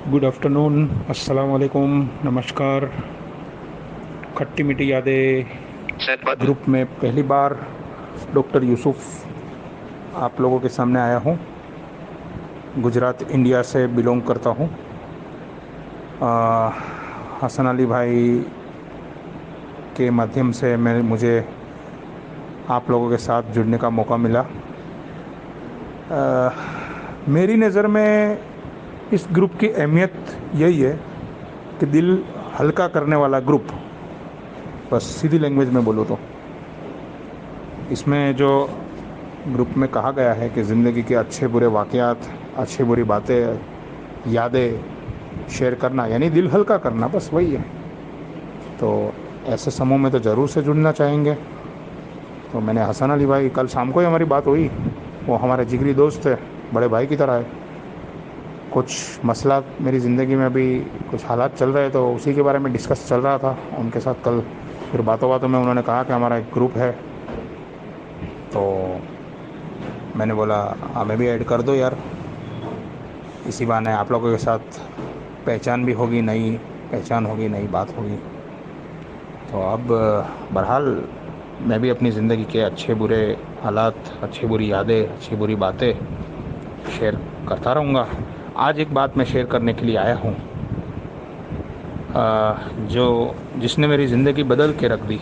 Good afternoon, अस्सलाम वालेकुम, नमस्कार। खट्टी मीठी यादें ग्रुप में पहली बार डॉक्टर यूसुफ आप लोगों के सामने आया हूँ। गुजरात इंडिया से बिलोंग करता हूँ। हसन अली भाई के माध्यम से मुझे आप लोगों के साथ जुड़ने का मौका मिला। मेरी नज़र में इस ग्रुप की अहमियत यही है कि दिल हल्का करने वाला ग्रुप, बस सीधी लैंग्वेज में बोलो तो। इसमें जो ग्रुप में कहा गया है कि ज़िंदगी के अच्छे बुरे वाक़यात, अच्छी बुरी बातें, यादें शेयर करना, यानी दिल हल्का करना, बस वही है। तो ऐसे समूह में तो ज़रूर से जुड़ना चाहेंगे। तो मैंने हसन अली भाई, कल शाम को ही हमारी बात हुई। वो हमारे जिगरी दोस्त है, बड़े भाई की तरह है। कुछ मसला मेरी ज़िंदगी में अभी कुछ हालात चल रहे, तो उसी के बारे में डिस्कस चल रहा था उनके साथ कल। फिर बातों बातों में उन्होंने कहा कि हमारा एक ग्रुप है, तो मैंने बोला हमें भी ऐड कर दो यार। इसी बहाने आप लोगों के साथ पहचान भी होगी, नई पहचान होगी, नई बात होगी। तो अब बहरहाल मैं भी अपनी ज़िंदगी के अच्छे बुरे हालात, अच्छी बुरी यादें, अच्छी बुरी बातें शेयर करता रहूँगा। आज एक बात मैं शेयर करने के लिए आया हूँ, जो जिसने मेरी ज़िंदगी बदल के रख दी।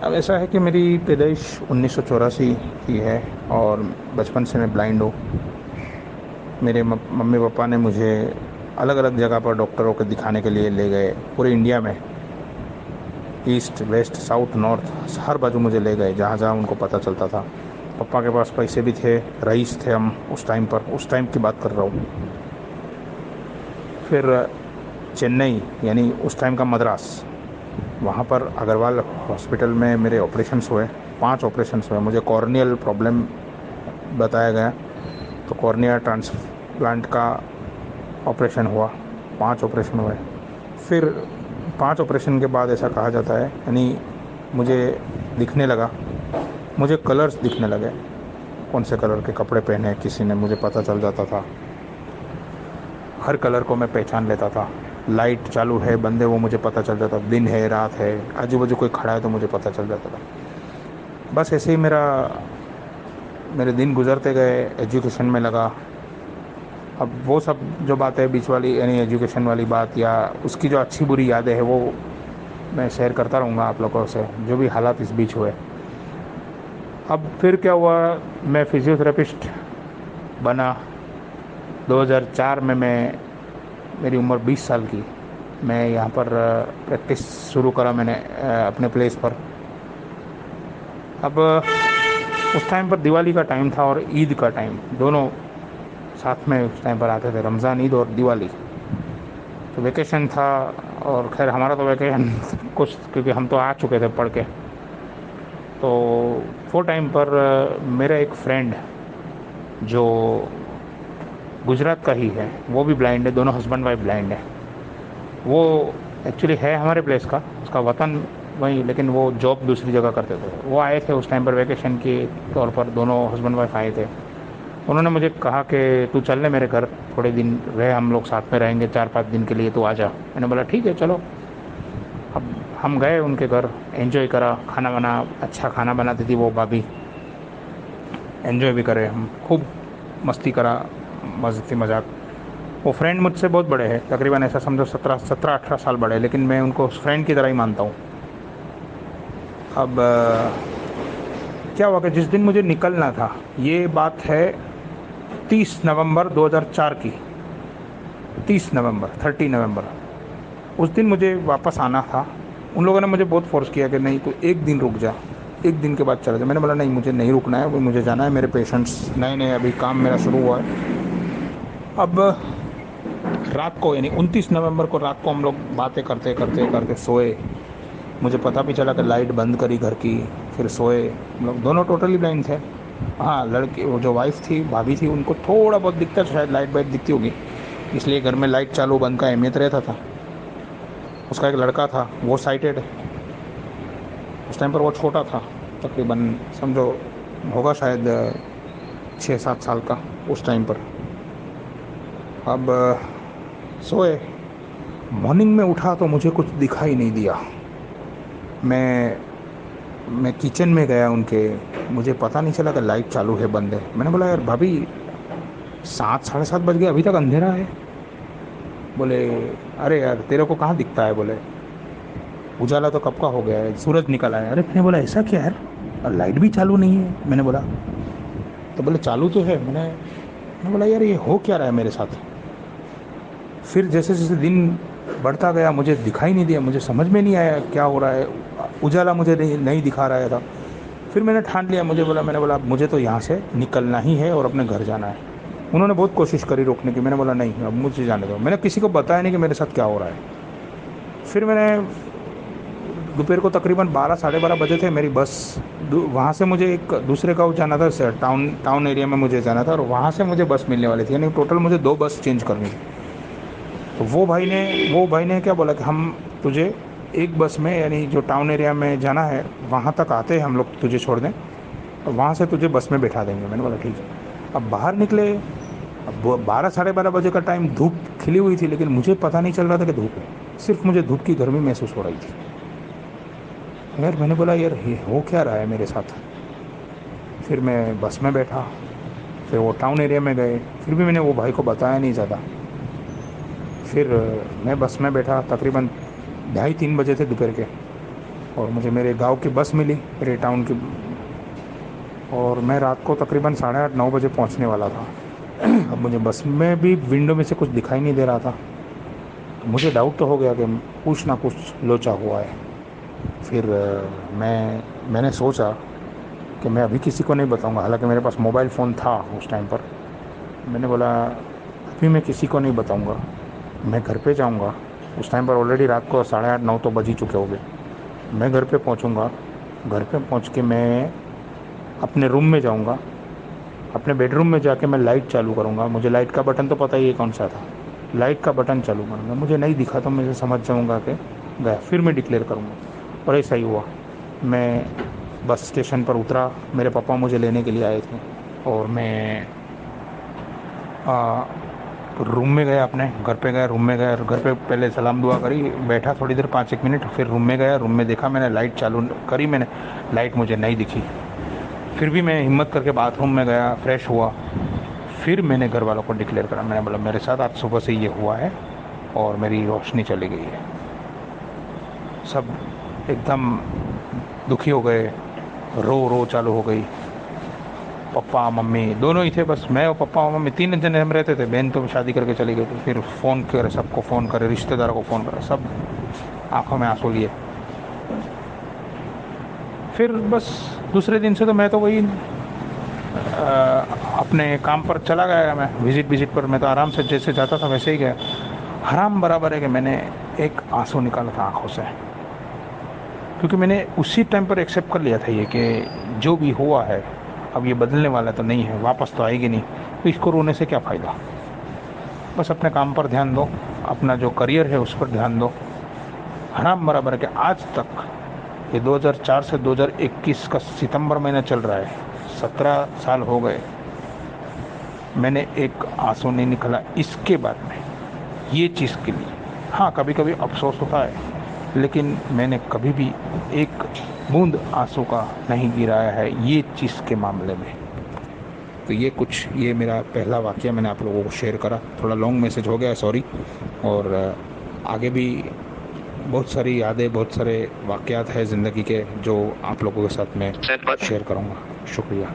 अब ऐसा है कि मेरी पैदाइश 1984 की है और बचपन से मैं ब्लाइंड हूँ। मेरे मम्मी पापा ने मुझे अलग अलग जगह पर डॉक्टरों को दिखाने के लिए ले गए, पूरे इंडिया में, ईस्ट वेस्ट साउथ नॉर्थ, हर बाजू मुझे ले गए जहाँ जहाँ उनको पता चलता था। पापा के पास पैसे भी थे, रईस थे हम उस टाइम पर, उस टाइम की बात कर रहा हूँ। फिर चेन्नई, यानी उस टाइम का मद्रास, वहाँ पर अग्रवाल हॉस्पिटल में मेरे ऑपरेशंस हुए, 5 ऑपरेशंस हुए। मुझे कॉर्नियल प्रॉब्लम बताया गया, तो कॉर्निया ट्रांसप्लांट का ऑपरेशन हुआ, 5 ऑपरेशन हुए। फिर 5 ऑपरेशन के बाद ऐसा कहा जाता है, यानी मुझे दिखने लगा, मुझे कलर्स दिखने लगे, कौन से कलर के कपड़े पहने किसी ने मुझे पता चल जाता था। हर कलर को मैं पहचान लेता था। लाइट चालू है, बंदे, वो मुझे पता चल जाता, दिन है रात है, आजू बाजू कोई खड़ा है तो मुझे पता चल जाता था। बस ऐसे ही मेरे दिन गुजरते गए, एजुकेशन में लगा। अब वो सब जो बातें बीच वाली, यानी एजुकेशन वाली बात या उसकी जो अच्छी बुरी यादें हैं, वो मैं शेयर करता रहूँगा आप लोगों से, जो भी हालात इस बीच हुए। अब फिर क्या हुआ, मैं फिजियोथेरेपिस्ट बना 2004 में। मेरी उम्र 20 साल की, मैं यहाँ पर प्रैक्टिस शुरू करा मैंने अपने प्लेस पर। अब उस टाइम पर दिवाली का टाइम था और ईद का टाइम, दोनों साथ में उस टाइम पर आते थे, रमज़ान, ईद और दिवाली। तो वेकेशन था, और खैर हमारा तो वेकेशन कुछ, क्योंकि हम तो आ चुके थे पढ़ के। तो वो टाइम पर मेरा एक फ्रेंड जो गुजरात का ही है, वो भी ब्लाइंड है, दोनों हस्बैंड वाइफ ब्लाइंड है। वो एक्चुअली है हमारे प्लेस का, उसका वतन वहीं, लेकिन वो जॉब दूसरी जगह करते थे। वो आए थे उस टाइम पर वेकेशन के तौर पर, दोनों हस्बैंड वाइफ आए थे। उन्होंने मुझे कहा कि तू चल ले मेरे घर, थोड़े दिन रहे, हम लोग साथ में रहेंगे 4-5 दिन के लिए, तो आ जा। मैंने बोला ठीक है चलो। अब हम गए उनके घर, एंजॉय करा, खाना बना, अच्छा खाना बनाती थी वो भाभी, एंजॉय भी करे हम, खूब मस्ती करा, मस्ती मजाक। वो फ्रेंड मुझसे बहुत बड़े हैं, तकरीबन ऐसा समझो 17-18 साल बड़े, लेकिन मैं उनको फ्रेंड की तरह ही मानता हूँ। अब क्या हुआ कि जिस दिन मुझे निकलना था, ये बात है 30 नवंबर 2004 की, 30 नवंबर, 30 नवंबर, उस दिन मुझे वापस आना था। उन लोगों ने मुझे बहुत फोर्स किया कि नहीं, तो एक दिन रुक जा, एक दिन के बाद चला जा। मैंने बोला नहीं, मुझे नहीं रुकना है, वो मुझे जाना है, मेरे पेशेंट्स नए नए, अभी काम मेरा शुरू हुआ है। अब रात को, यानी 29 नवंबर को रात को, हम लोग बातें करते करते करते सोए। मुझे पता भी चला कि लाइट बंद करी घर की, फिर सोए। हम लोग दोनों टोटली ब्लाइंड थे। हाँ, लड़की, वो जो वाइफ थी, भाभी थी, उनको थोड़ा बहुत दिखता था, शायद लाइट वाइट दिखती होगी, इसलिए घर में लाइट चालू बंद का अहमियत रहता था। उसका एक लड़का था, वो साइटेड, उस टाइम पर वो छोटा था, तकरीबन समझो होगा शायद 6-7 साल का उस टाइम पर। अब सोए। मॉर्निंग में उठा तो मुझे कुछ दिखाई नहीं दिया। मैं किचन में गया उनके, मुझे पता नहीं चला कि लाइट चालू है बंद है। मैंने बोला यार भाभी 7 साढ़े 7 बज गए, अभी तक अंधेरा है। बोले अरे यार तेरे को कहाँ दिखता है, बोले उजाला तो कब का हो गया है, सूरज निकल आया। अरे मैंने बोला ऐसा क्या यार, और लाइट भी चालू नहीं है। मैंने बोला, तो बोले चालू तो है। मैंने बोला यार ये हो क्या रहा है मेरे साथ। फिर जैसे जैसे दिन बढ़ता गया मुझे दिखाई नहीं दिया, मुझे समझ में नहीं आया क्या हो रहा है, उजाला मुझे नहीं दिखा रहा था। फिर मैंने ठान लिया, मैंने बोला मुझे तो यहाँ से निकलना ही है और अपने घर जाना है। उन्होंने बहुत कोशिश करी रोकने की, मैंने बोला नहीं अब मुझे जाने दो। मैंने किसी को बताया नहीं कि मेरे साथ क्या हो रहा है। फिर मैंने दोपहर को तकरीबन 12 साढ़े 12 बजे थे, मेरी बस वहाँ से मुझे एक दूसरे गाँव जाना था, टाउन एरिया में मुझे जाना था, और वहाँ से मुझे बस मिलने वाली थी, यानी टोटल मुझे 2 बस चेंज करनी थी। तो वो भाई ने क्या बोला कि हम तुझे एक बस में, यानी जो टाउन एरिया में जाना है वहाँ तक आते हैं हम लोग तुझे छोड़ दें और वहाँ से तुझे बस में बैठा देंगे। मैंने बोला ठीक है। अब बाहर निकले, अब 12 साढ़े 12 बजे का टाइम, धूप खिली हुई थी, लेकिन मुझे पता नहीं चल रहा था कि धूप है, सिर्फ मुझे धूप की गर्मी महसूस हो रही थी। यार मैंने बोला यार ये हो क्या रहा है मेरे साथ। फिर मैं बस में बैठा, फिर वो टाउन एरिया में गए, फिर भी मैंने वो भाई को बताया नहीं ज़्यादा। फिर मैं बस में बैठा, तकरीबन 2:30-3 बजे थे दोपहर के, और मुझे मेरे गांव की बस मिली, मेरे टाउन की, और मैं रात को तकरीबन 8:30-9 बजे पहुंचने वाला था। अब मुझे बस में भी विंडो में से कुछ दिखाई नहीं दे रहा था, तो मुझे डाउट तो हो गया कि कुछ ना कुछ लोचा हुआ है। फिर मैंने सोचा कि मैं अभी किसी को नहीं बताऊंगा, हालांकि मेरे पास मोबाइल फ़ोन था उस टाइम पर। मैंने बोला अभी मैं किसी को नहीं बताऊंगा, मैं घर पे जाऊंगा। उस टाइम पर ऑलरेडी रात को 8:30-9 तो बज ही चुके होंगे। मैं घर पे पहुंचूंगा, घर पे पहुंच के मैं अपने रूम में जाऊंगा, अपने बेडरूम में जाके मैं लाइट चालू करूंगा। मुझे लाइट का बटन तो पता ही है कौन सा था, लाइट का बटन चालू करूंगा। मुझे नहीं दिखा तो मैं समझ जाऊंगा कि गया, फिर मैं डिक्लेयर करूंगा। और ऐसा ही हुआ। मैं बस स्टेशन पर उतरा, मेरे पापा मुझे लेने के लिए आए थे, और मैं रूम में गया, अपने घर पे गया, रूम में गया, घर पे पहले सलाम दुआ करी, बैठा थोड़ी देर 5-1 मिनट, फिर रूम में गया। रूम में देखा, मैंने लाइट चालू करी, मैंने लाइट मुझे नहीं दिखी। फिर भी मैं हिम्मत करके बाथरूम में गया, फ्रेश हुआ, फिर मैंने घर वालों को डिक्लेयर करा। मैंने बोला मेरे साथ आज सुबह से ये हुआ है और मेरी रोशनी चली गई है। सब एकदम दुखी हो गए, रो चालू हो गई। पापा मम्मी दोनों ही थे, बस मैं और पापा और मम्मी 3 जने हम रहते थे। बहन तो शादी करके चली गई थी। फिर फ़ोन करे, सबको फ़ोन करे, रिश्तेदारों को फ़ोन करे, सब आंखों में आंसू लिए। फिर बस दूसरे दिन से तो मैं तो वही अपने काम पर चला गया। मैं विजिट पर मैं तो आराम से जैसे जाता था वैसे ही गया। हराम बराबर है कि मैंने एक आंसू निकाला था आंखों से, क्योंकि मैंने उसी टाइम पर एक्सेप्ट कर लिया था ये कि जो भी हुआ है अब ये बदलने वाला तो नहीं है, वापस तो आएगी नहीं, तो इसको रोने से क्या फ़ायदा। बस अपने काम पर ध्यान दो, अपना जो करियर है उस पर ध्यान दो। हराम बराबर है कि आज तक ये 2004 से 2021 का सितंबर महीना चल रहा है, 17 साल हो गए, मैंने एक आंसू नहीं निकला इसके बाद में ये चीज़ के लिए। हाँ कभी कभी अफसोस होता है, लेकिन मैंने कभी भी एक बूंद आंसू का नहीं गिराया है ये चीज़ के मामले में। तो ये मेरा पहला वाक़या मैंने आप लोगों को शेयर करा। थोड़ा लॉन्ग मैसेज हो गया, सॉरी। और आगे भी बहुत सारी यादें, बहुत सारे वाक़यात हैं ज़िंदगी के जो आप लोगों के साथ मैं शेयर करूँगा। शुक्रिया।